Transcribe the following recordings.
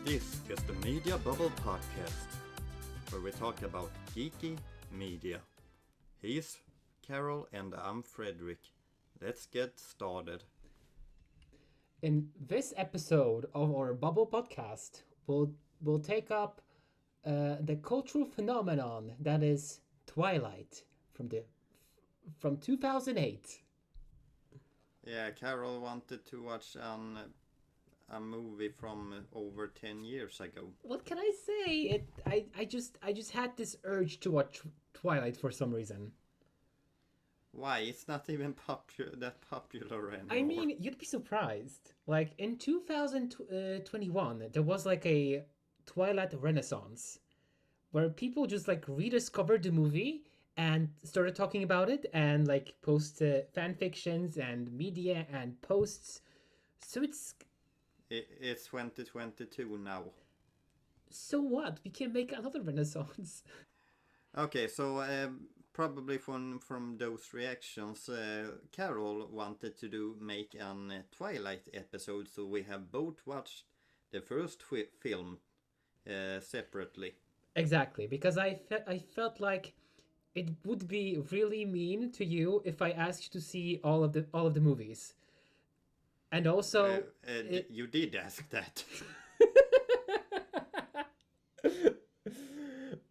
This is the Media Bubble Podcast, where we talk about geeky media. He's Karol and I'm Fredrik. Let's get started. In this episode of our Bubble Podcast, we'll take up the cultural phenomenon that is Twilight from 2008. Yeah, Karol wanted to watch a movie from over 10 years ago. What can I say? I just had this urge to watch Twilight for some reason. Why? It's not even that popular anymore. I mean, you'd be surprised. Like in 2021, there was like a Twilight renaissance where people just like rediscovered the movie and started talking about it and like post fan fictions and media and posts. So it's 2022 now. So what? We can make another renaissance. Okay, so probably from those reactions, Karol wanted to make an Twilight episode, so we have both watched the first film separately. Exactly, because I felt like it would be really mean to you if I asked you to see all of the movies. And also, you did ask that.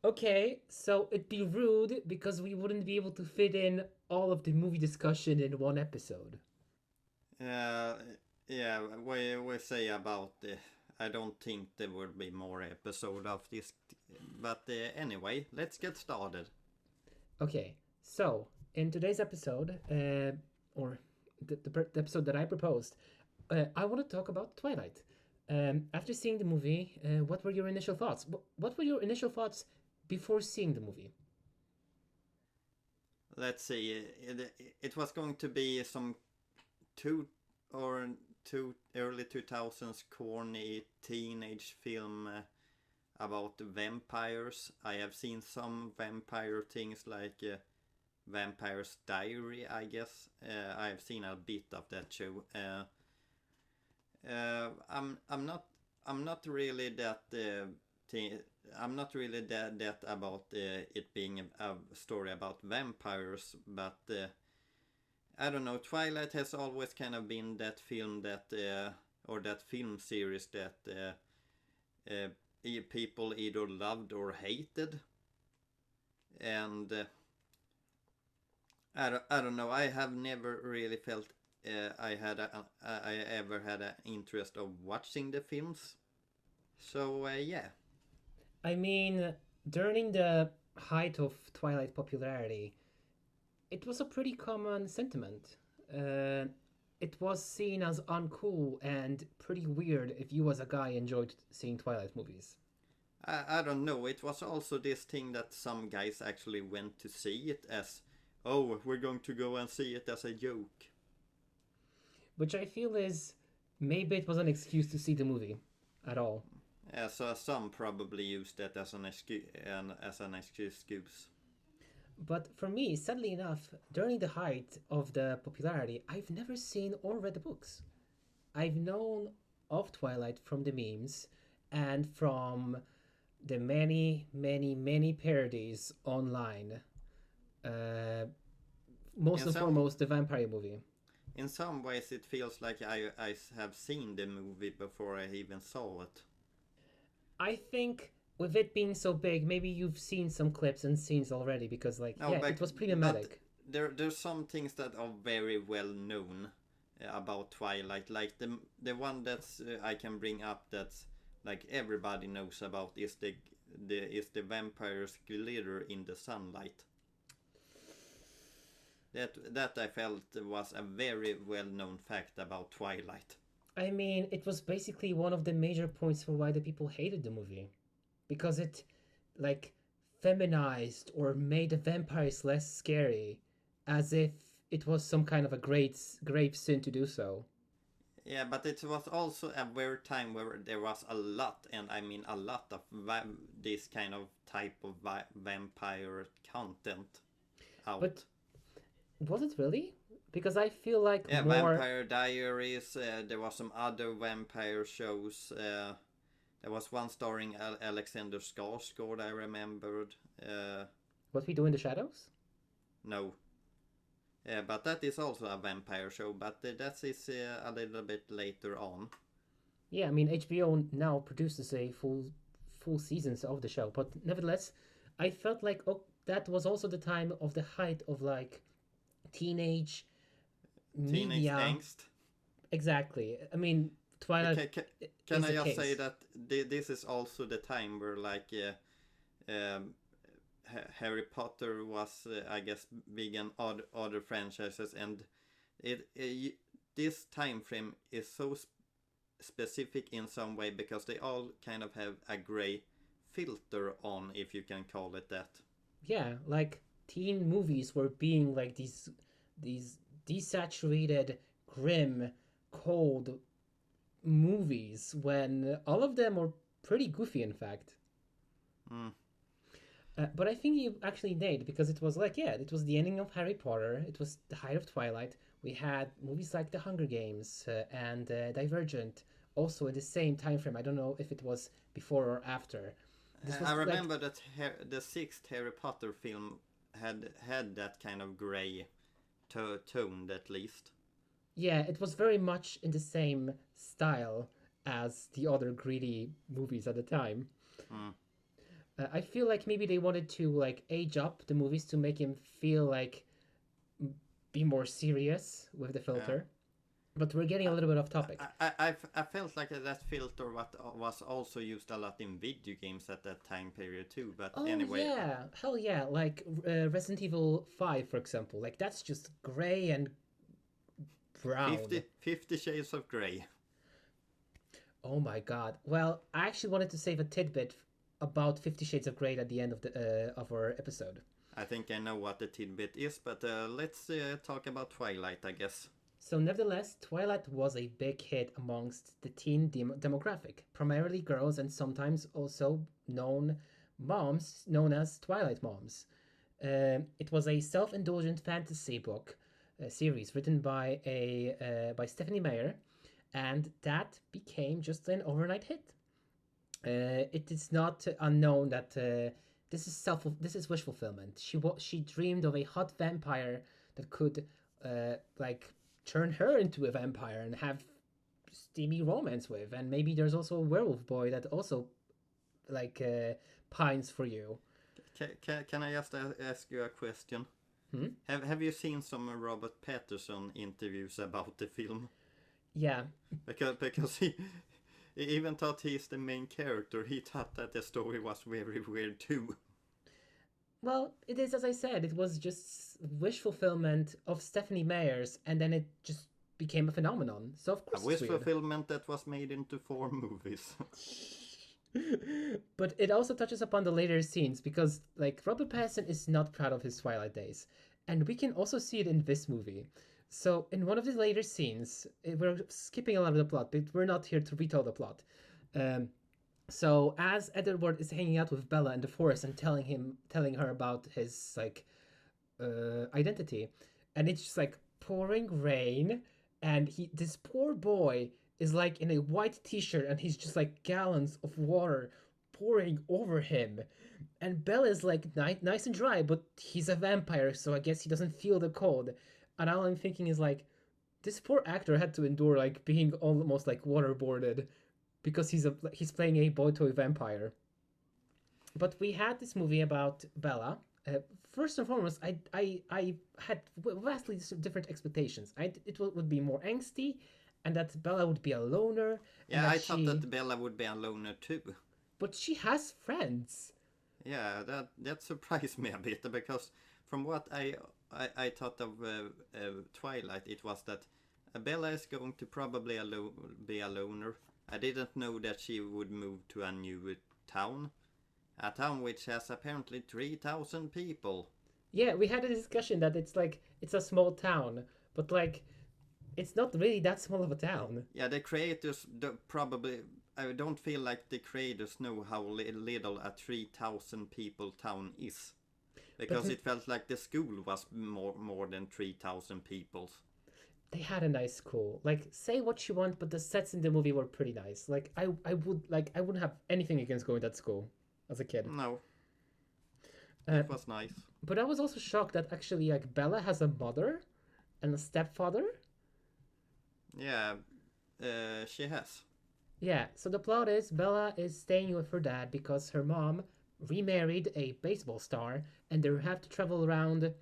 Okay, so it'd be rude because we wouldn't be able to fit in all of the movie discussion in one episode. Yeah, we say about I don't think there will be more episode of this, but anyway, let's get started. Okay, so in today's episode, or the episode that I proposed, I want to talk about Twilight. After seeing the movie, what were your initial thoughts? What were your initial thoughts before seeing the movie? Let's see. It was going to be some two early 2000s corny teenage film about vampires. I have seen some vampire things like Vampire's Diary, I guess. I have seen a bit of that show. I'm not really that I'm not really that about it being a story about vampires, but I don't know. Twilight has always kind of been that film that or that film series that people either loved or hated, and I don't know. I have never really felt I ever had an interest of watching the films. So yeah. I mean, during the height of Twilight popularity, it was a pretty common sentiment. It was seen as uncool and pretty weird if you as a guy enjoyed seeing Twilight movies. I don't know. It was also this thing that some guys actually went to see it as, oh, we're going to go and see it as a joke. Which I feel is maybe it was an excuse to see the movie at all. Yeah, so some probably used that as an excuse. But for me, sadly enough, during the height of the popularity, I've never seen or read the books. I've known of Twilight from the memes and from the many, many, many parodies online. Most and foremost, the vampire movie. In some ways, it feels like I have seen the movie before I even saw it. I think with it being so big, maybe you've seen some clips and scenes already because, like, no, yeah, it was problematic. There's some things that are very well known about Twilight, like the one that's I can bring up that's like everybody knows about is the vampire's glitter in the sunlight. That I felt was a very well known fact about Twilight. I mean, it was basically one of the major points for why the people hated the movie. Because it, like, feminized or made the vampires less scary, as if it was some kind of a grave sin to do so. Yeah, but it was also a very time where there was a lot, and I mean a lot of this kind of type of vampire content out. But was it really? Because I feel like Vampire Diaries, there was some other vampire shows. There was one starring Alexander Skarsgård, I remembered. What We Do in the Shadows? No. But that is also a vampire show, but that is a little bit later on. Yeah, I mean HBO now produces a full seasons of the show, but nevertheless, I felt like that was also the time of the height of like teenage Teenage media. angst. Exactly. I mean, Twilight. Can I just say that this is also the time where like Harry Potter was, I guess, big in other franchises, and this time frame is so specific in some way because they all kind of have a gray filter on, if you can call it that. Yeah, like teen movies were being like these desaturated, grim, cold movies when all of them were pretty goofy, in fact. But I think you actually nailed, because it was like, yeah, it was the ending of Harry Potter. It was the height of Twilight. We had movies like The Hunger Games and Divergent, also in the same time frame. I don't know if it was before or after. I remember that the sixth Harry Potter film had that kind of grey tone, at least. Yeah, it was very much in the same style as the other greedy movies at the time. I feel like maybe they wanted to like age up the movies to make him feel like be more serious with the filter. But we're getting a little bit off topic. I felt like that filter was also used a lot in video games at that time period too. But anyway. Yeah, hell yeah. Like Resident Evil 5, for example. Like that's just gray and brown. 50 Shades of Grey. Oh my god. Well, I actually wanted to save a tidbit about 50 Shades of Grey at the end of our episode. I think I know what the tidbit is, but let's talk about Twilight, I guess. So nevertheless, Twilight was a big hit amongst the teen demographic, primarily girls and sometimes also moms known as Twilight moms. It was a self-indulgent fantasy book series written by Stephanie Meyer, and that became just an overnight hit. It is not unknown that this is wish fulfillment. She dreamed of a hot vampire that could like turn her into a vampire and have steamy romance with, and maybe there's also a werewolf boy that also like pines for you. Can I just ask you a question? Have you seen some Robert Pattinson interviews about the film? Yeah, because he even thought he's the main character. He thought that the story was very weird too. Well, it is, as I said, it was just wish fulfillment of Stephanie Meyer's, and then it just became a phenomenon. So of course, a wish fulfillment that was made into 4 movies. But it also touches upon the later scenes, because like Robert Pattinson is not proud of his Twilight days, and we can also see it in this movie. So in one of the later scenes, we're skipping a lot of the plot, but we're not here to retell the plot. So as Edward is hanging out with Bella in the forest and telling her about his like identity, and it's just like pouring rain, and this poor boy is like in a white t-shirt, and he's just like gallons of water pouring over him, and Bella is like nice and dry, but he's a vampire, so I guess he doesn't feel the cold. And all I'm thinking is like, this poor actor had to endure like being almost like waterboarded because he's playing a boy toy vampire. But we had this movie about Bella. First and foremost, I had vastly different expectations. It would be more angsty, and that Bella would be a loner. Yeah, I thought that Bella would be a loner too. But she has friends. Yeah, that surprised me a bit, because from what I thought of Twilight, it was that Bella is going to probably be a loner. I didn't know that she would move to a new town. A town which has apparently 3,000 people. Yeah, we had a discussion that it's a small town, but like it's not really that small of a town. Yeah, the creators probably... I don't feel like the creators know how little a 3,000 people town is. Because it felt like the school was more than 3,000 people. they had a nice school. Like, say what you want, but the sets in the movie were pretty nice. Like, I wouldn't have anything against going to that school as a kid. No, Uh, it was nice. but I was also shocked that actually like Bella has a mother and a stepfather. Yeah, she has. Yeah, so the plot is Bella is staying with her dad because her mom remarried a baseball star and they have to travel around,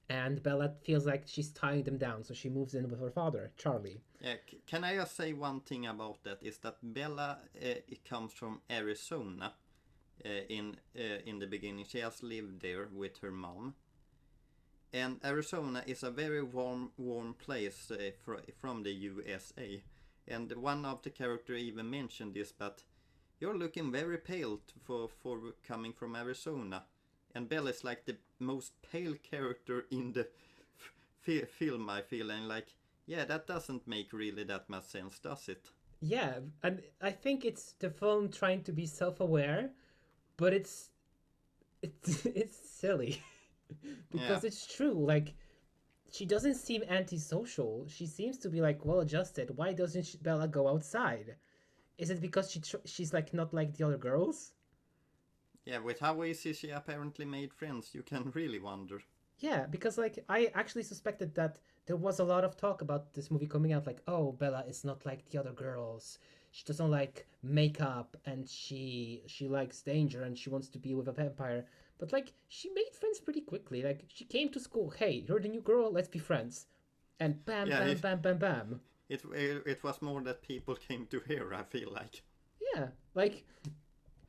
and Bella feels like she's tying them down, so she moves in with her father, Charlie. Yeah, can I just say one thing about that? Is that Bella it comes from Arizona. In the beginning, she has lived there with her mom, and Arizona is a very warm place from the USA. And one of the characters even mentioned this, but you're looking very pale for coming from Arizona. And Bella is like the most pale character in the film, I feel. And like, yeah, that doesn't make really that much sense, does it? Yeah, and I think it's the film trying to be self-aware, but it's silly Yeah, because it's true. Like she doesn't seem antisocial. She seems to be like well adjusted. Why doesn't Bella go outside? Is it because she's like not like the other girls? yeah, with how easy she apparently made friends, you can really wonder. Yeah, because like I actually suspected that there was a lot of talk about this movie coming out like, "Oh, Bella is not like the other girls. She doesn't like makeup and she likes danger and she wants to be with a vampire." But like she made friends pretty quickly. Like she came to school, "Hey, you're the new girl, let's be friends." And bam Yeah, bam bam bam bam. it was more that people came to hear, I feel like. Yeah, like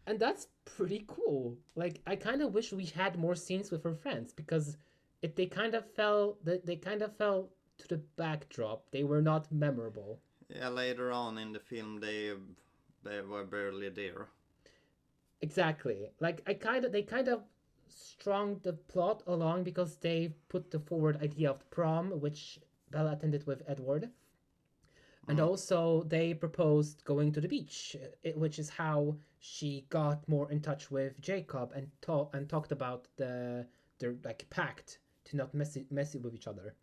and that's pretty cool. Like I kind of wish we had more scenes with her friends because they kind of fell to the backdrop. They were not memorable. Yeah, later on in the film, they were barely there. Exactly. Like they kind of strung the plot along because they put the forward idea of the prom, which Bella attended with Edward, and Mm. also they proposed going to the beach, which is how she got more in touch with Jacob and talked about their like pact to not messy with each other.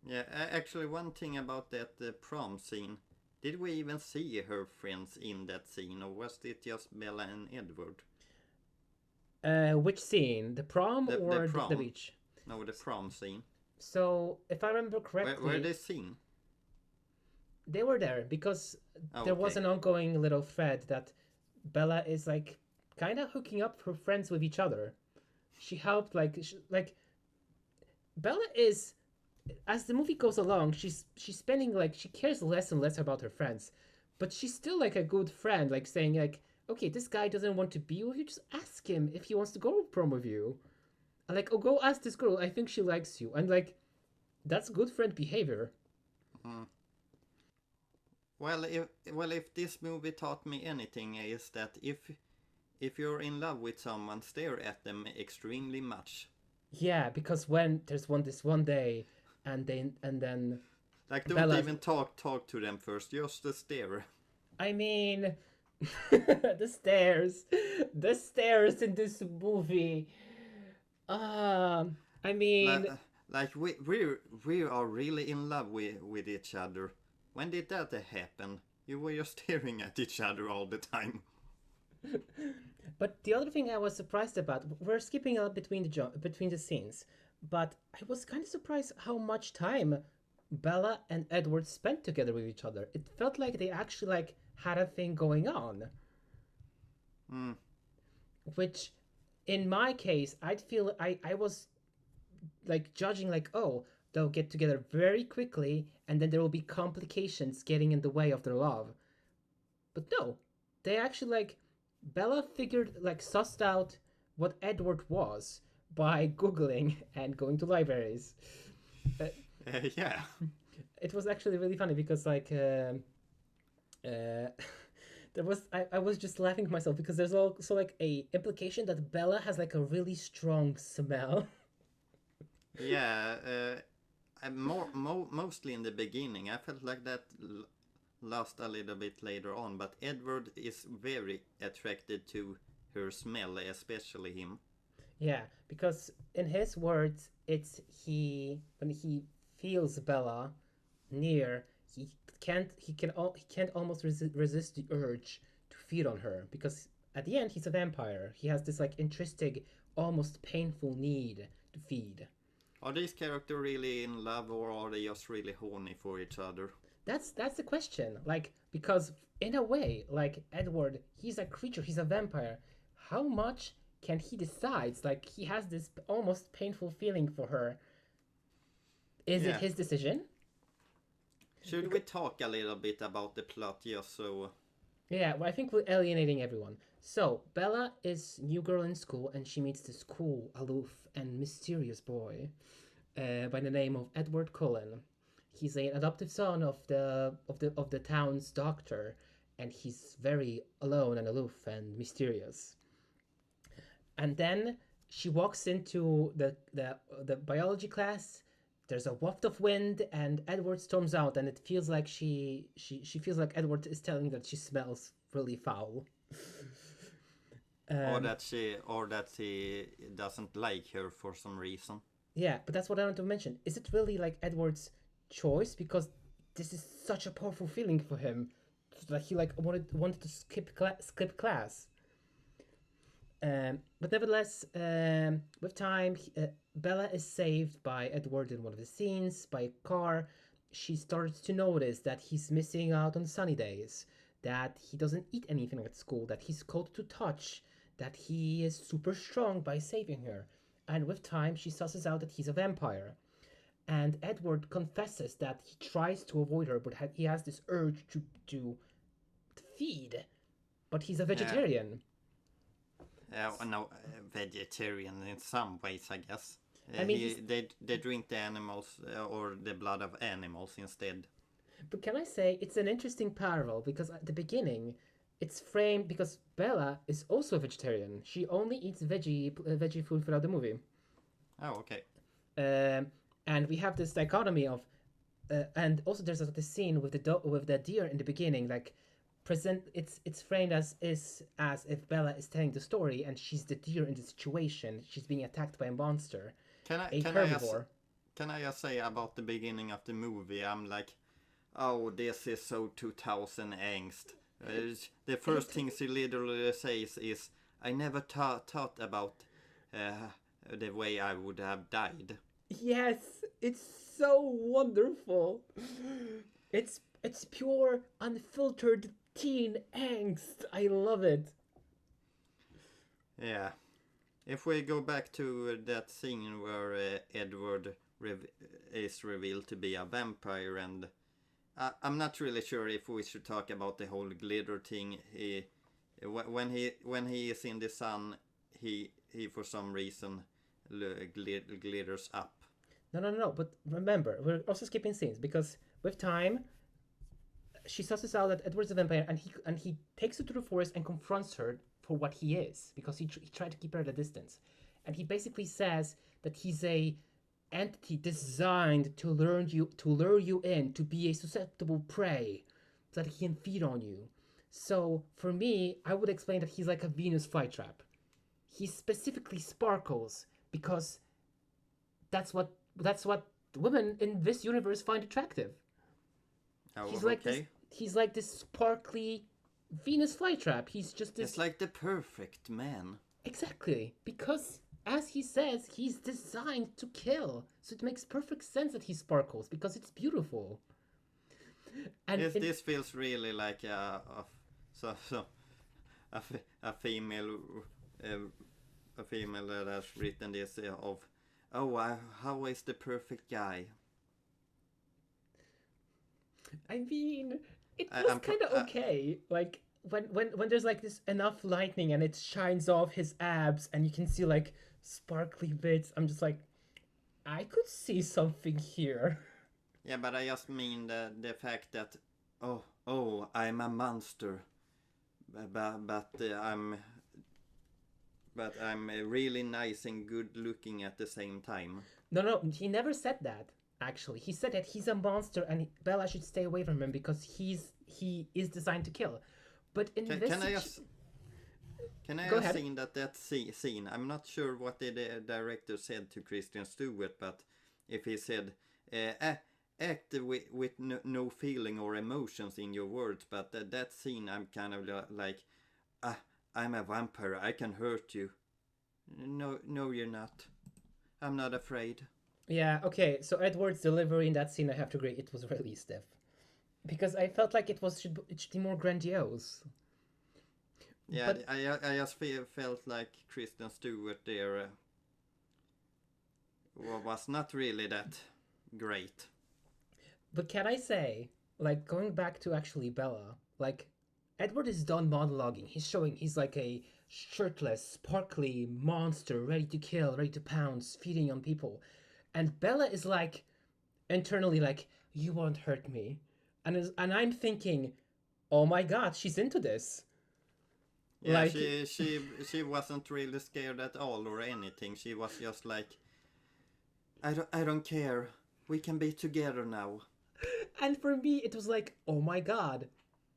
Yeah, actually, one thing about that prom scene, did we even see her friends in that scene, or was it just Bella and Edward? Which scene? The prom The or the prom? beach? No, the prom scene. So, if I remember Where correctly, they seen? they were there because Oh, there was okay. an ongoing little thread that Bella is like kind of hooking up her friends with each other. She helped like Bella is as the movie goes along, she's spending like she cares less and less about her friends, but she's still like a good friend, like saying like, okay, this guy doesn't want to be with you, just ask him if he wants to go prom with you. And like, oh, go ask this girl. I think she likes you. And like, that's good friend behavior. Mm. Well, if this movie taught me anything, is that if you're in love with someone, stare at them extremely much. Yeah, because when there's this one day, and then Like, don't Bella, even talk to them first. Just stare. I mean, the stairs in this movie. I Like, mean, like we are really in love with each other. When did that happen? You were just staring at each other all the time. but the other thing I was surprised about, we're skipping a lot between the scenes, but I was kind of surprised how much time Bella and Edward spent together with each other. It felt like they actually like had a thing going on, Mm. which in my case, I'd feel I was like judging like, oh, they'll get together very quickly and then there will be complications getting in the way of their love. But no, they actually like Bella figured like sussed out what Edward was by googling and going to libraries. Uh, Yeah. it was actually really funny because like there was I was just laughing to myself because there's also like a implication that Bella has like a really strong smell. Yeah. Mostly in the beginning, I felt like that lost a little bit later on. But Edward is very attracted to her smell, especially him. Yeah, because in his words, it's he when he feels Bella. near, he can't almost resist the urge to feed on her, because at the end he's a vampire. He has this like intrinsic, almost painful need to feed. Are these characters really in love, or are they just really horny for each other? That's the question. Like, because in a way, like Edward, he's a creature, he's a vampire. How much can he decide? Like, he has this almost painful feeling for her. Is it Yeah. his decision? Should we talk a little bit about the plot, just so... Yeah, well, I think we're alienating everyone. So, Bella is new girl in school, and she meets this cool, aloof, and mysterious boy by the name of Edward Cullen. He's an adoptive son of the town's doctor, and he's very alone and aloof and mysterious. And then she walks into the biology class. There's a waft of wind, and Edward storms out, and it feels like she feels like Edward is telling that she smells really foul. or that he doesn't like her for some reason. Yeah, but that's what I want to mention. Is it really like Edward's choice? Because this is such a powerful feeling for him. Like he like wanted to skip class. But nevertheless, with time, Bella is saved by Edward in one of the scenes by a car. She starts to notice that he's missing out on sunny days, that he doesn't eat anything at school, that he's cold to touch, that he is super strong by saving her. And with time, she susses out that he's a vampire. And Edward confesses that he tries to avoid her, but he has this urge to feed. But he's a vegetarian. No, vegetarian in some ways, I guess. I mean, they drink the animals or the blood of animals instead. But can I say it's an interesting parallel, because at the beginning, it's framed because Bella is also a vegetarian. She only eats veggie food throughout the movie. Oh, okay. And we have this dichotomy of, and also there's this scene with the deer in the beginning, like present. It's framed as if Bella is telling the story and she's the deer in the situation. She's being attacked by a monster, a herbivore. Can I just say about the beginning of the movie? I'm like, oh, this is so 2000 angst. The first thing she literally says is, I never thought about the way I would have died. Yes, it's so wonderful. It's pure, unfiltered teen angst. I love it. Yeah. If we go back to that scene where Edward is revealed to be a vampire, and I'm not really sure if we should talk about the whole glitter thing. When he is in the sun, he for some reason glitters up. No. But remember, we're also skipping scenes because with time, she susses out that Edward's a vampire, and he takes her to the forest and confronts her for what he is, because he tried to keep her at a distance, and he basically says that he's a entity designed to lure you in to be a susceptible prey, so that he can feed on you. So for me, I would explain that he's like a Venus flytrap. He specifically sparkles because that's what women in this universe find attractive. Oh, He's like this sparkly Venus flytrap. He's just this. It's like the perfect man. Exactly, because as he says, he's designed to kill. So it makes perfect sense that he sparkles because it's beautiful. And this feels really like a female that has written this of, how is the perfect guy? I mean, it was kind of okay. Like when there's like this enough lightning and it shines off his abs and you can see like sparkly bits. I'm just like, I could see something here. Yeah, but I just mean the fact that I'm a monster, but I'm really nice and good looking at the same time. No, he never said that. Actually, he said that he's a monster and Bella should stay away from him because he is designed to kill. But in Can I have seen that scene? I'm not sure what the director said to Kristen Stewart, but if he said, act with no feeling or emotions in your words, but that scene I'm kind of like, I'm a vampire, I can hurt you. No, you're not. I'm not afraid. Yeah, okay, so Edward's delivery in that scene, I have to agree, it was really stiff. Because I felt like it should be more grandiose. Yeah, but I just felt like Kristen Stewart there was not really that great. But can I say, like, going back to actually Bella, like, Edward is done monologuing. He's like a shirtless, sparkly monster, ready to kill, ready to pounce, feeding on people. And Bella is like, internally, like, you won't hurt me. And I'm thinking, oh my god, she's into this. Yeah, like, she wasn't really scared at all or anything. She was just like, I don't care. We can be together now. And for me, it was like, oh my god,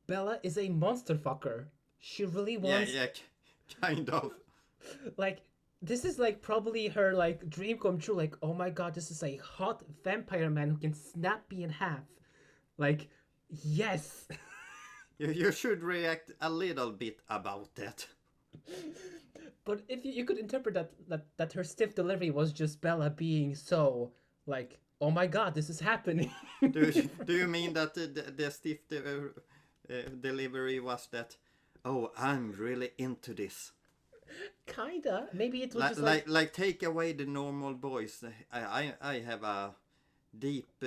Bella is a monster fucker. She really wants. Yeah, kind of. Like, this is like probably her like dream come true. Like, oh my god, this is a hot vampire man who can snap me in half. Like, yes. You should react a little bit about that. But if you could interpret that her stiff delivery was just Bella being so like, oh my god, this is happening. do you mean that the stiff delivery was that, oh, I'm really into this? Kinda. Maybe it was just like take away the normal boys. I have a deep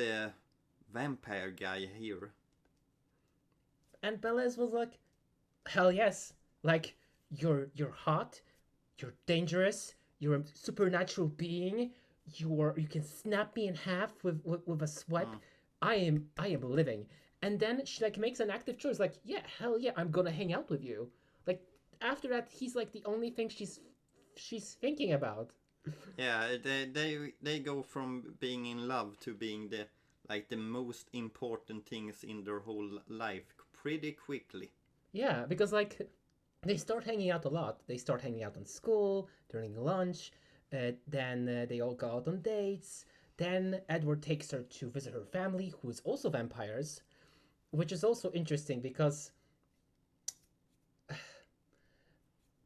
vampire guy here. And Bella's was like, hell yes. Like, you're hot, you're dangerous, you're a supernatural being, you can snap me in half with a swipe. I am living. And then she like makes an active choice, like, yeah, hell yeah, I'm gonna hang out with you. Like, after that, he's like the only thing she's thinking about. Yeah, they go from being in love to being the most important things in their whole life pretty quickly. Yeah, because like they start hanging out a lot. They start hanging out in school during lunch. Then they all go out on dates. Then Edward takes her to visit her family, who is also vampires, which is also interesting because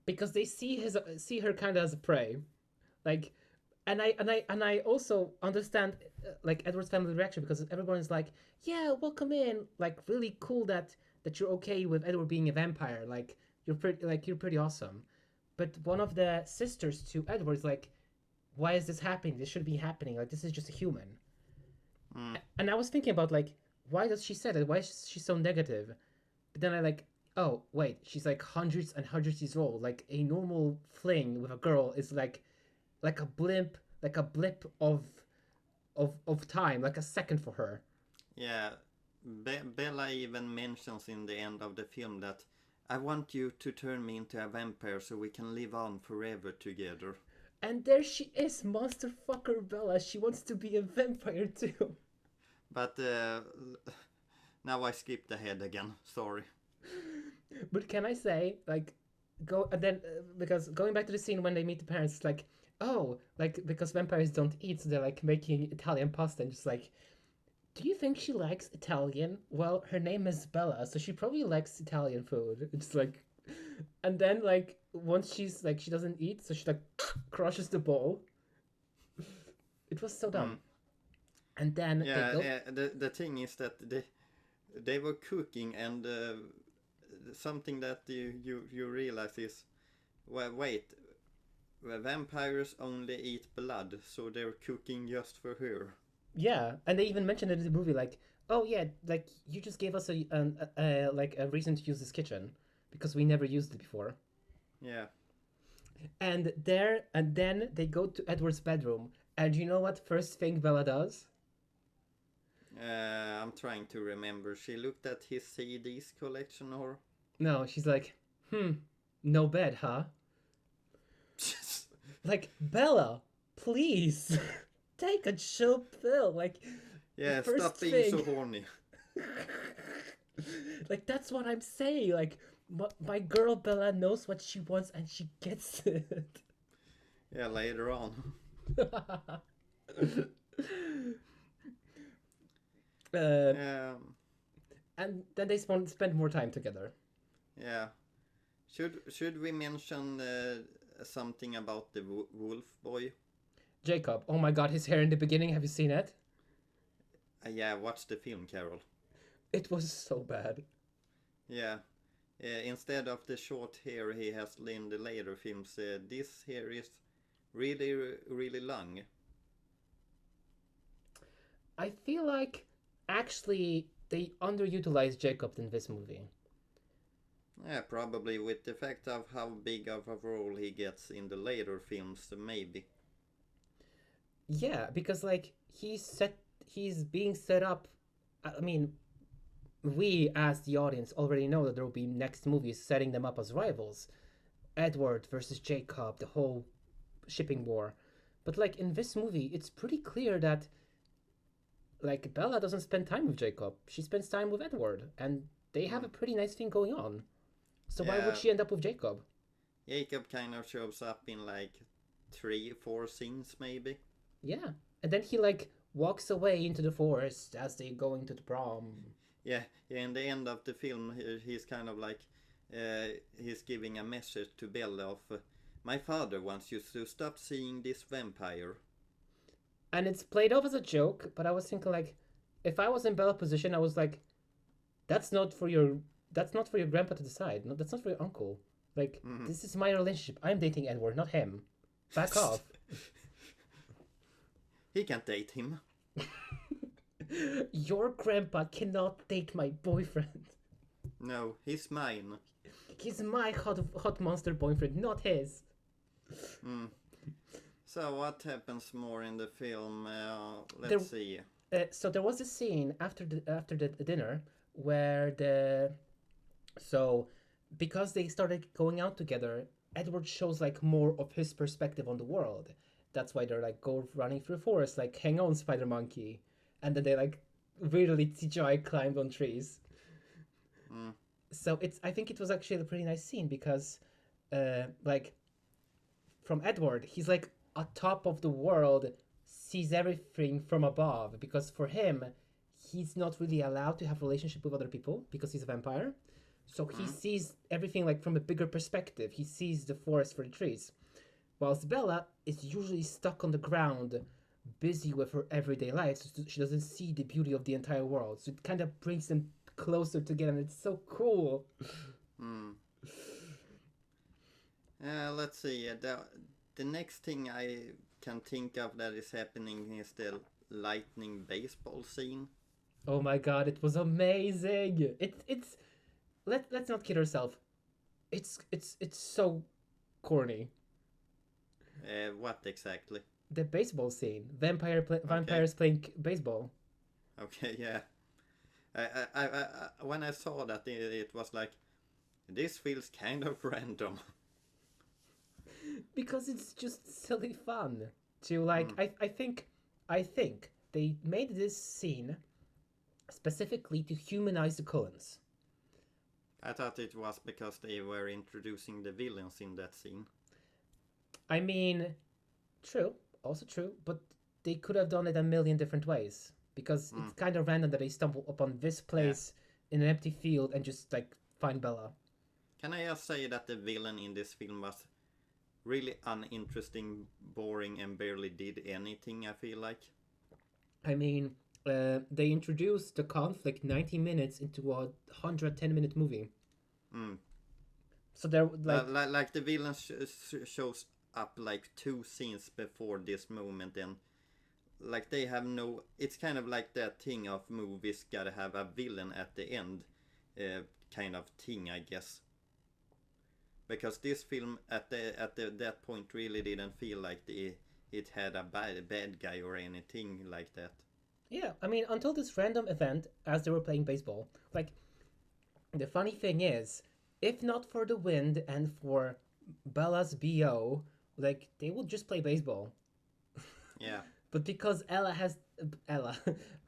they see her kind of as a prey, like, and I also understand like Edward's family reaction because everyone is like, yeah, welcome in, like really cool that you're okay with Edward being a vampire, like you're pretty awesome. But one of the sisters to Edward is like, why is this happening? This should be happening. Like, this is just a human. And I was thinking about like, why does she say that? Why is she so negative? But then I like, oh wait, she's like hundreds and hundreds years old. Like a normal fling with a girl is like a blip of time, like a second for her. Yeah, Bella even mentions in the end of the film that I want you to turn me into a vampire so we can live on forever together. And there she is, monster fucker Bella. She wants to be a vampire too. But now I skipped ahead again. Sorry. But can I say, like, go and then because going back to the scene when they meet the parents, it's like, oh, like because vampires don't eat, so they're like making Italian pasta and just like, do you think she likes Italian? Well, her name is Bella, so she probably likes Italian food. It's like, and then like once she's like she doesn't eat, so she like crushes the bowl. It was so dumb. And then the thing is that they were cooking and something that you realize is, well, wait, vampires only eat blood, so they're cooking just for her. Yeah, and they even mentioned it in the movie, like, oh yeah, like you just gave us a reason to use this kitchen because we never used it before. Yeah. And then they go to Edward's bedroom, and you know what first thing Bella does? I'm trying to remember. She looked at his CDs collection, or no, she's like, no bed, huh? Like, Bella, please. Take a chill pill, like. Yeah, stop being so horny. Like, that's what I'm saying. Like, my girl Bella knows what she wants and she gets it. Yeah, later on. Uh, Um, and then they spend more time together. yeah. Should we mention something about the wolf boy? Jacob, oh my god, his hair in the beginning, have you seen it? Yeah, watch the film, Carol. It was so bad. Yeah. Instead of the short hair he has in the later films, this hair is really, really long. I feel like actually they underutilized Jacob in this movie. Yeah, probably with the fact of how big of a role he gets in the later films, maybe. Yeah, because like he's being set up. I mean, we as the audience already know that there will be next movies setting them up as rivals. Edward versus Jacob, the whole shipping war. But like in this movie, it's pretty clear that like Bella doesn't spend time with Jacob. She spends time with Edward, and they have a Mm. pretty nice thing going on. So why would Yeah, she end up with Jacob? Jacob kind of shows up in like 3, 4 scenes, maybe. Yeah. And then he like walks away into the forest as they go into the prom. Yeah, in the end of the film, he's kind of like, he's giving a message to Bella of, my father wants you to stop seeing this vampire. And it's played off as a joke, but I was thinking like if I was in Bella's position, I was like, that's not for your grandpa to decide. No, that's not for your uncle. Like, Mhm. this is my relationship. I'm dating Edward, not him. Back off. He can't date him. Your grandpa cannot date my boyfriend. No, he's mine. He's my hot monster boyfriend, not his. Mm. So what happens more in the film? There, Let's see. so there was a scene after the dinner where so because they started going out together, Edward shows like more of his perspective on the world. That's why they're like go running through forest, like hang on, spider monkey, and then they like weirdly CGI climbed on trees. Mm. So I think it was actually a pretty nice scene because, like, from Edward, he's like atop of the world, sees everything from above because for him, he's not really allowed to have relationship with other people because he's a vampire. So he Mm. sees everything like from a bigger perspective. He sees the forest for the trees. Whilst Bella is usually stuck on the ground, busy with her everyday life, so she doesn't see the beauty of the entire world. So it kind of brings them closer together, and it's so cool. Mm. Let's see. The next thing I can think of that is happening is the lightning baseball scene. Oh my god, it was amazing. It's let's not kid ourselves. It's so corny. What exactly? The baseball scene, Okay. vampires playing baseball. Okay. Yeah. When I saw that, it was like, this feels kind of random. Because it's just silly fun to like Mm. I think they made this scene specifically to humanize the Cullens. I thought it was because they were introducing the villains in that scene. I mean, true, also true, but they could have done it a million different ways because it's Mm. kind of random that they stumble upon this Yeah. place in an empty field and just like find Bella. Can I just say that the villain in this film was really uninteresting, boring, and barely did anything, I feel like. I mean, they introduced the conflict 90 minutes into a 110-minute movie. Mm. So they're Like the villain shows up like 2 scenes before this moment, and like they have no. It's kind of like that thing of movies gotta have a villain at the end, kind of thing, I guess. Because this film that point really didn't feel like it had a bad guy or anything like that. yeah, I mean, until this random event as they were playing baseball. Like, the funny thing is, if not for the wind and for Bella's BO, like, they would just play baseball. Yeah. But because Ella,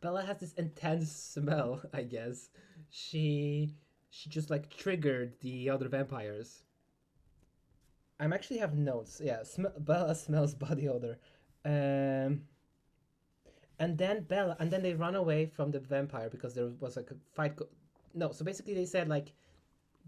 Bella has this intense smell, I guess, she just, like, triggered the other vampires. I'm actually have notes. Yeah, Bella smells body odor. Um, And then they run away from the vampire because there was like a fight. No, so basically they said like,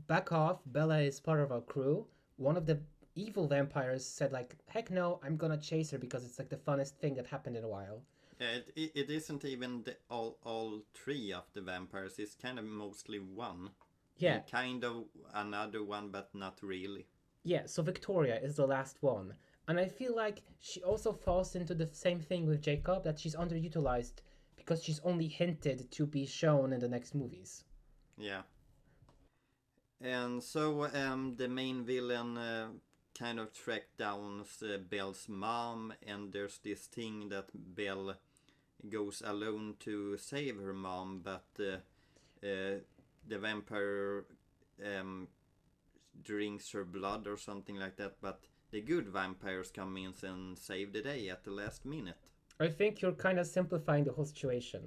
back off. Bella is part of our crew. One of the evil vampires said like, heck no, I'm gonna chase her because it's like the funnest thing that happened in a while. Yeah, it isn't even all three of the vampires. It's kind of mostly one. Yeah. And kind of another one, but not really. Yeah, so Victoria is the last one. And I feel like she also falls into the same thing with Jacob, that she's underutilized because she's only hinted to be shown in the next movies. Yeah. And so the main villain kind of tracked down Belle's mom, and there's this thing that Belle goes alone to save her mom, but the vampire drinks her blood or something like that, but the good vampires come in and save the day at the last minute. I think you're kind of simplifying the whole situation.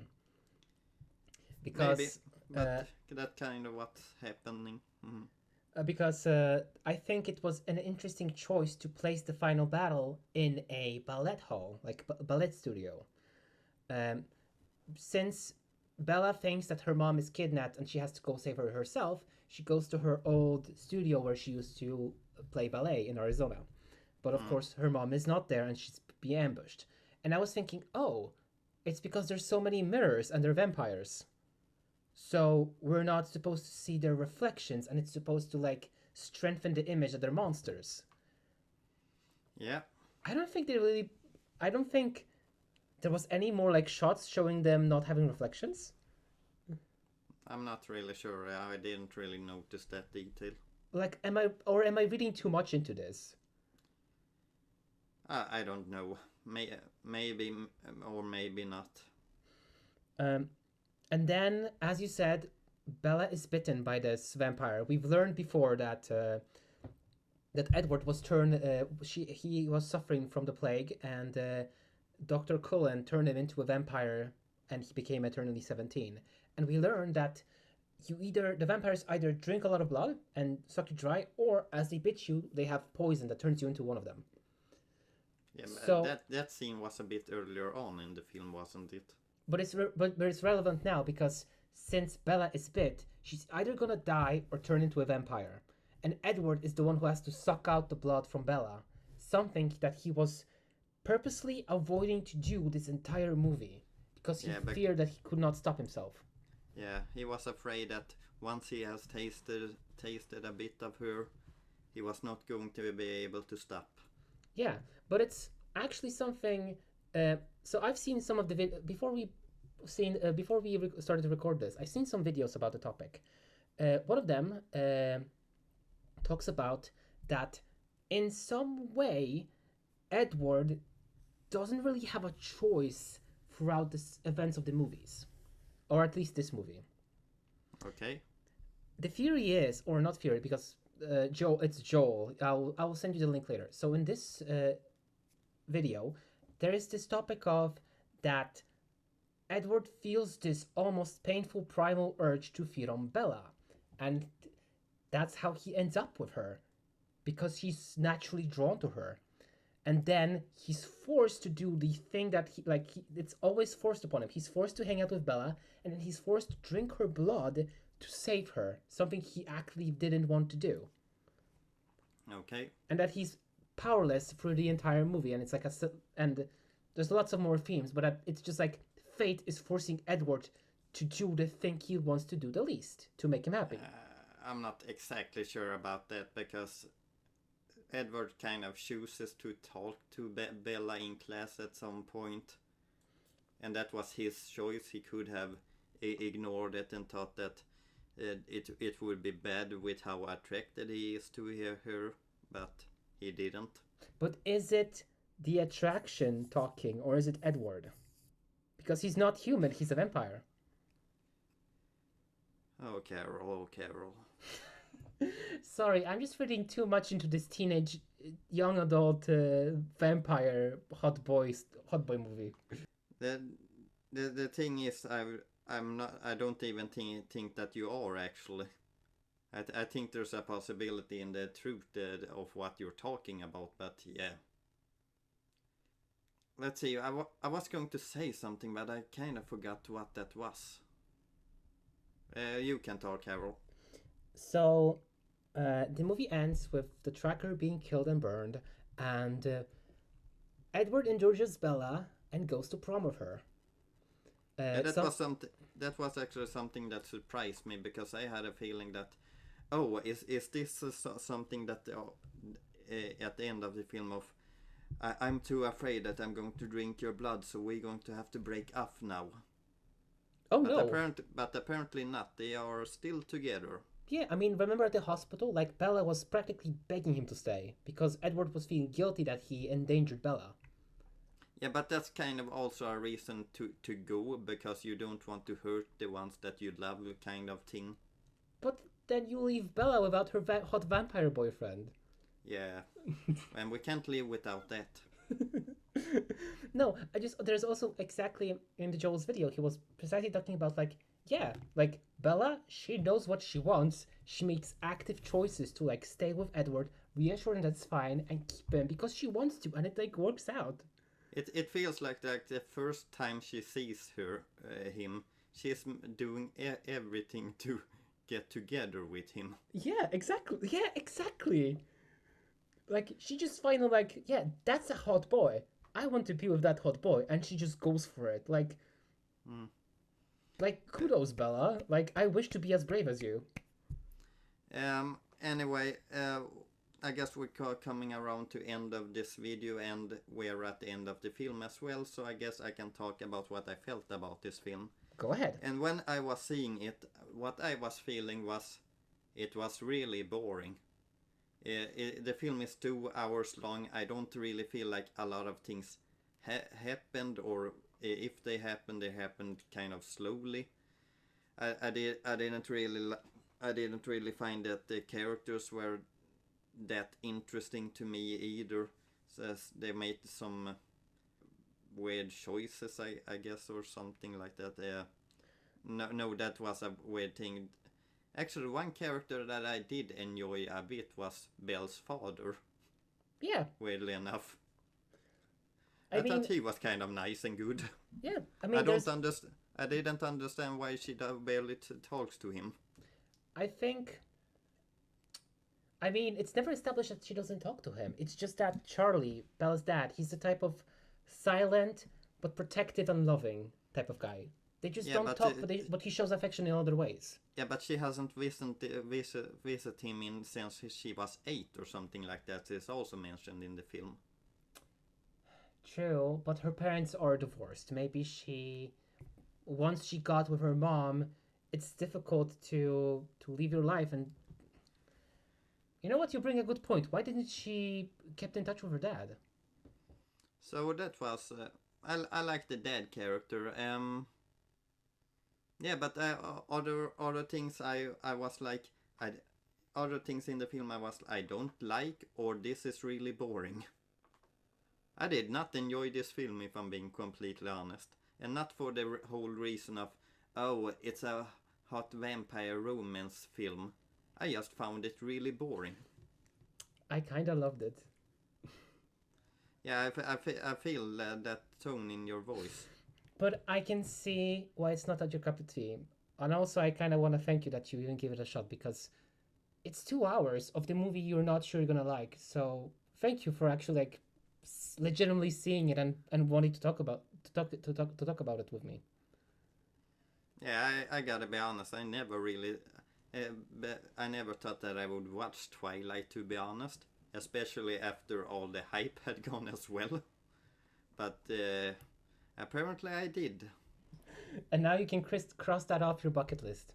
Because... Maybe, but that's kind of what's happening. Mm-hmm. Because I think it was an interesting choice to place the final battle in a ballet hall, like ballet studio. Since Bella thinks that her mom is kidnapped and she has to go save her herself, she goes to her old studio where she used to play ballet in Arizona. But of course, her mom is not there and she's being ambushed. And I was thinking, oh, it's because there's so many mirrors and they're vampires. So we're not supposed to see their reflections, and it's supposed to like strengthen the image that they're monsters. Yeah. I don't think there was any more like shots showing them not having reflections. I'm not really sure. I didn't really notice that detail. Like, am I reading too much into this? I don't know. Maybe or maybe not. And then, as you said, Bella is bitten by this vampire. We've learned before that that Edward was turned. He was suffering from the plague, and Dr. Cullen turned him into a vampire, and he became eternally 17. And we learned that the vampires either drink a lot of blood and suck you dry, or as they bit you, they have poison that turns you into one of them. Yeah, so that scene was a bit earlier on in the film, wasn't it? But it's relevant now because since Bella is bit, she's either gonna die or turn into a vampire. And Edward is the one who has to suck out the blood from Bella. Something that he was purposely avoiding to do this entire movie. Because he feared that he could not stop himself. Yeah, he was afraid that once he has tasted a bit of her, he was not going to be able to stop. Yeah, but it's actually something... so I've seen some of the before we started to record this. I've seen some videos about the topic. One of them talks about that in some way Edward doesn't really have a choice throughout the events of the movies, or at least this movie. Okay. The theory is, or not theory, because it's Joel. I will send you the link later. So in this video, there is this topic of that Edward feels this almost painful primal urge to feed on Bella. And that's how he ends up with her. Because he's naturally drawn to her. And then he's forced to do the thing that it's always forced upon him. He's forced to hang out with Bella, and then he's forced to drink her blood to save her. Something he actually didn't want to do. Okay. And that he's powerless through the entire movie, and it's like and there's lots of more themes, but it's just like fate is forcing Edward to do the thing he wants to do the least to make him happy. I'm not exactly sure about that, because Edward kind of chooses to talk to Bella in class at some point, and that was his choice. He could have ignored it and thought that it would be bad with how attracted he is to her, but he didn't. But is it the attraction talking, or is it Edward? Because he's not human, he's a vampire. Oh, Karol. Sorry, I'm just reading too much into this teenage, young adult vampire hot boy movie. The thing is, I don't even think that you are actually. I think there's a possibility in the truth of what you're talking about, but yeah. let's see. I was going to say something, but I kind of forgot what that was. You can talk, Carol. So, the movie ends with the tracker being killed and burned, and Edward endorses Bella and goes to prom with her. Yeah, that So was something. That was actually something that surprised me because I had a feeling that, oh, is this something that at the end of the film of, I'm too afraid that I'm going to drink your blood, so we're going to have to break up now. oh no, But apparently not. They are still together. yeah, I mean, remember at the hospital, like Bella was practically begging him to stay because Edward was feeling guilty that he endangered Bella. Yeah, but that's kind of also a reason to go because you don't want to hurt the ones that you love, kind of thing. But then you leave Bella without her hot vampire boyfriend. Yeah, and we can't live without that. No, there's also exactly in the Joel's video, he was precisely talking about like, yeah, like Bella, she knows what she wants. She makes active choices to like stay with Edward, reassure him that's fine, and keep him because she wants to, and it like works out. It feels like the first time she sees him, she's doing everything to get together with him. Yeah, exactly. Yeah, exactly. Like she just finally like, yeah, that's a hot boy. I want to be with that hot boy, and she just goes for it. Mm. Like kudos, Bella. Like I wish to be as brave as you. Anyway, I guess we're coming around to end of this video, and we're at the end of the film as well, so I guess I can talk about what I felt about this film. Go ahead. And when I was seeing it, what I was feeling was it was really boring. The film is 2 hours long. I don't really feel like a lot of things happened, or if they happened kind of slowly. I didn't really find that the characters were that interesting to me either. So they made some weird choices, I guess, or something like that. No, that was a weird thing. Actually, one character that I did enjoy a bit was Belle's father. Yeah. Weirdly enough, I mean, thought he was kind of nice and good. yeah. I mean, I didn't understand why she barely talks to him. I think. I mean, it's never established that she doesn't talk to him. It's just that Charlie, Bella's dad, he's the type of silent but protective and loving type of guy. They just don't talk, but he shows affection in other ways. Yeah, but she hasn't visited him since she was 8 or something like that. It's also mentioned in the film. True, but her parents are divorced. Maybe once she got with her mom, it's difficult to leave your life. And you know what? You bring a good point. Why didn't she kept in touch with her dad? So that was I like the dad character. Yeah, but other things I was like other things in the film I don't like, or this is really boring. I did not enjoy this film, if I'm being completely honest, and not for the whole reason of, oh, it's a hot vampire romance film. I just found it really boring. I kind of loved it. Yeah, I feel that tone in your voice. But I can see why it's not at your cup of tea. And also, I kind of want to thank you that you even give it a shot, because it's 2 hours of the movie you're not sure you're gonna like. So thank you for actually like legitimately seeing it and wanting to talk about about it with me. Yeah, I gotta be honest. I never really, I never thought that I would watch Twilight, to be honest, especially after all the hype had gone as well. But apparently I did. And now you can cross that off your bucket list.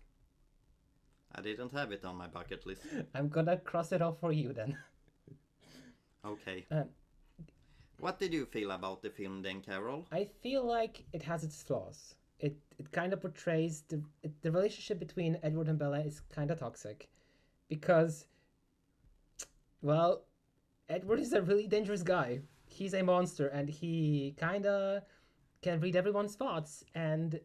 I didn't have it on my bucket list. I'm gonna cross it off for you then. Okay. What did you feel about the film then, Carol? I feel like it has its flaws. It kind of portrays the relationship between Edward and Bella is kind of toxic, because, well, Edward is a really dangerous guy. He's a monster, and he kind of can read everyone's thoughts, and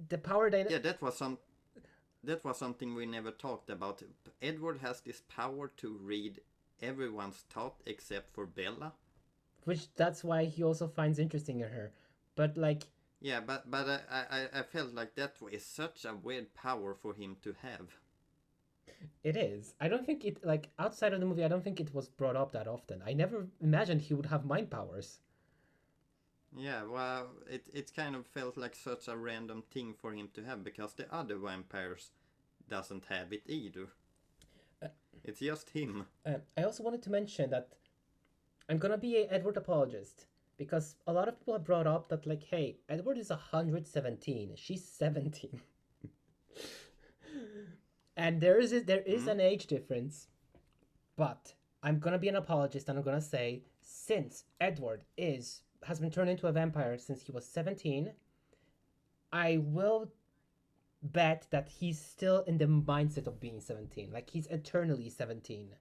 the power Yeah, that was something we never talked about. Edward has this power to read everyone's thought except for Bella. which that's why he also finds interesting in her. But like, Yeah, but I felt like that is such a weird power for him to have. it is. I don't think it like outside of the movie. I don't think it was brought up that often. I never imagined he would have mind powers. Yeah, well, it kind of felt like such a random thing for him to have because the other vampires doesn't have it either. Uh, It's just him. I also wanted to mention that I'm gonna be a Edward apologist because a lot of people have brought up that like, hey, Edward is 117, she's 17, and there is Mm? an age difference. But I'm gonna be an apologist and I'm gonna say since Edward has been turned into a vampire since he was 17, I will bet that he's still in the mindset of being 17. Like he's eternally 17.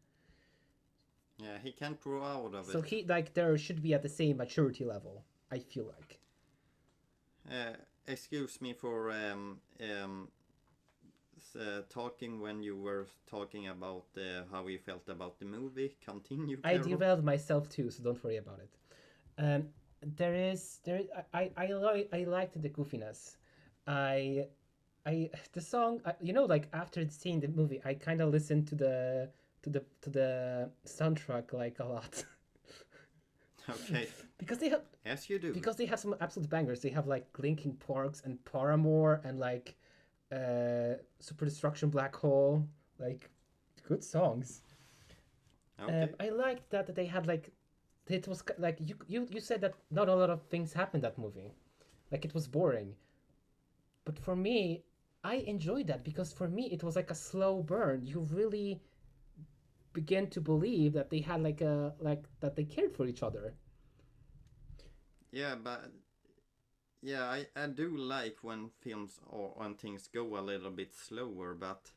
Yeah, he can't grow out of So it. he like there should be at the same maturity level, I feel like. Excuse me for talking when you were talking about how you felt about the movie. Continue, I Carol. derailed myself too, so don't worry about it. Um, I liked the goofiness. I the song like after seeing the movie, I kind of listened to the soundtrack like a lot. Okay, because they have as you do. because they have some absolute bangers. They have like Linkin Parks and Paramore and like Super Destruction Black Hole, like good songs. Okay. I liked that they had like it was like you said that not a lot of things happened that movie, like it was boring. But for me, I enjoyed that because for me it was like a slow burn. You really begin to believe that they had like that they cared for each other. Yeah, but yeah, I do like when films or when things go a little bit slower, but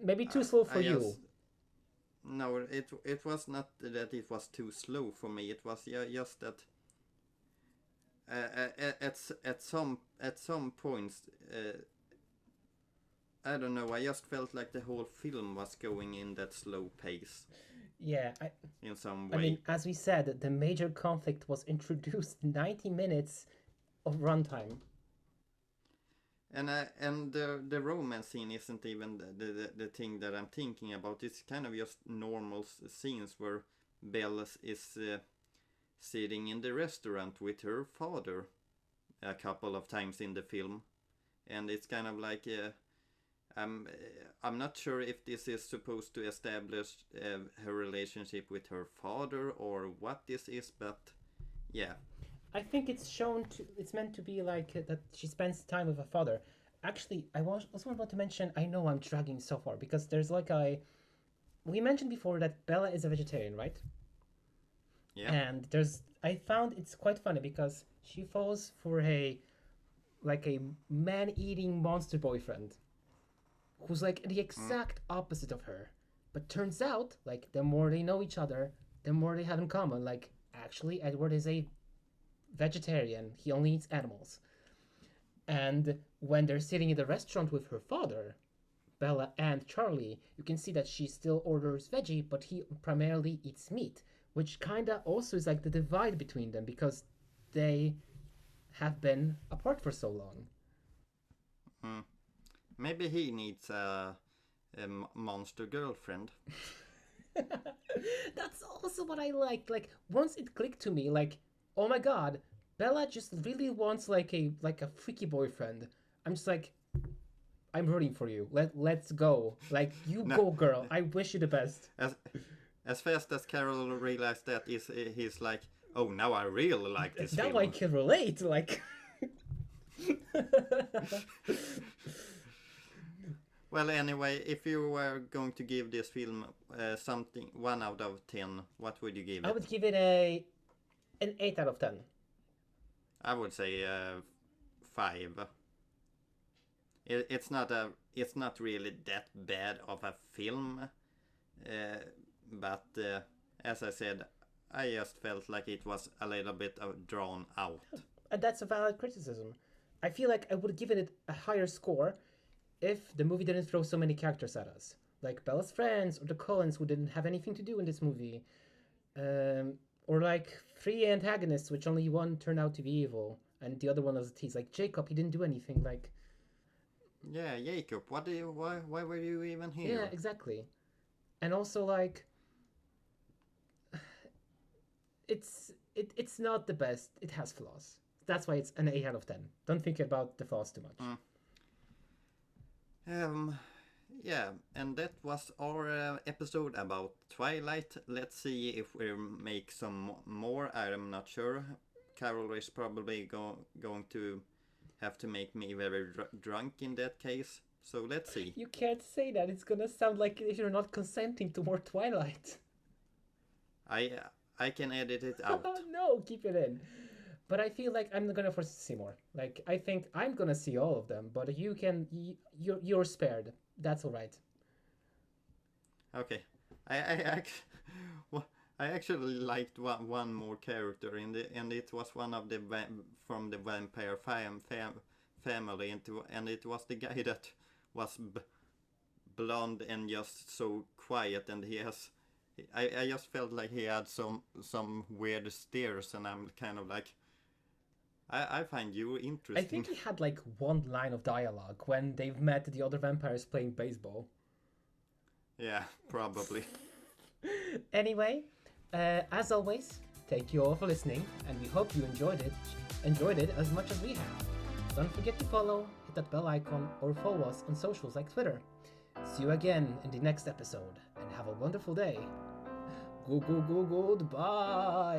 Maybe too slow for I you. just no, it was not that it was too slow for me. It was just that at some points, I don't know. I just felt like the whole film was going in that slow pace Yeah, in some I mean, way. as we said, the major conflict was introduced 90 minutes of runtime. And the romance scene isn't even the thing that I'm thinking about. It's kind of just normal scenes where Belle is sitting in the restaurant with her father a couple of times in the film, and it's kind of like I'm not sure if this is supposed to establish her relationship with her father or what this is, but yeah. I think it's meant to be like that she spends time with her father. Actually, also want to mention, I know I'm dragging so far because there's like we mentioned before that Bella is a vegetarian, right? Yeah. And I found it's quite funny because she falls for a man-eating monster boyfriend who's like the Mm. exact opposite of her. But turns out, like, the more they know each other, the more they have in common. Like, actually, Edward is a vegetarian, he only eats animals. And when they're sitting in the restaurant with her father, Bella and Charlie, you can see that she still orders veggie, but he primarily eats meat, which kinda also is like the divide between them because they have been apart for so long. Mm. Maybe he needs a monster girlfriend. That's also what I liked. Like once it clicked to me, like, oh my god, Bella just really wants like a freaky boyfriend. I'm just like, I'm rooting for you. Let's go. Like you No, go, girl. I wish you the best. as as fast as Carol realized that, he's like, oh, now I really like this Now I film. can relate. Like, Well, anyway, if you were going to give this film something 1 out of 10, what would you give I it? would give it an 8 out of 10. I would say 5. It's not really that bad of a film, but as I said, I just felt like it was a little bit drawn out. And that's a valid criticism. I feel like I would give it a higher score if the movie didn't throw so many characters at us, like Bella's friends or the Cullens, who didn't have anything to do in this movie, um, Or like three antagonists, which only one turned out to be evil, and the other one was a tease. Like Jacob, he didn't do anything. Like, Yeah, Jacob, what do you, why were you even yeah, here? exactly. And also like, it's not the best. It has flaws. That's why it's an 8 out of 10. Don't think about the flaws too much. Um, yeah, and that was our episode about Twilight. Let's see if we make some more. I'm not sure. Carol is probably going to have to make me very drunk in that case. So let's see. You can't say that. It's gonna sound like you're not consenting to more Twilight. I I can edit it out. No, keep it in. But I feel like I'm gonna force to see more. Like I think I'm gonna see all of them, but you can, you're spared. That's all right. Okay, I well, I actually liked one more character in the, and it was one of the from the vampire family, and it was the guy that was blonde and just so quiet, and he has. I just felt like he had some weird stares, and I'm kind of like, I find you I interesting. think he had like one line of dialogue when they've met the other vampires playing baseball. Yeah, probably. Anyway, as always, thank you all for listening, and we hope you enjoyed it as much as we have. Don't forget to follow, hit that bell icon, or follow us on socials like Twitter. See you again in the next episode, and have a wonderful day. Goodbye.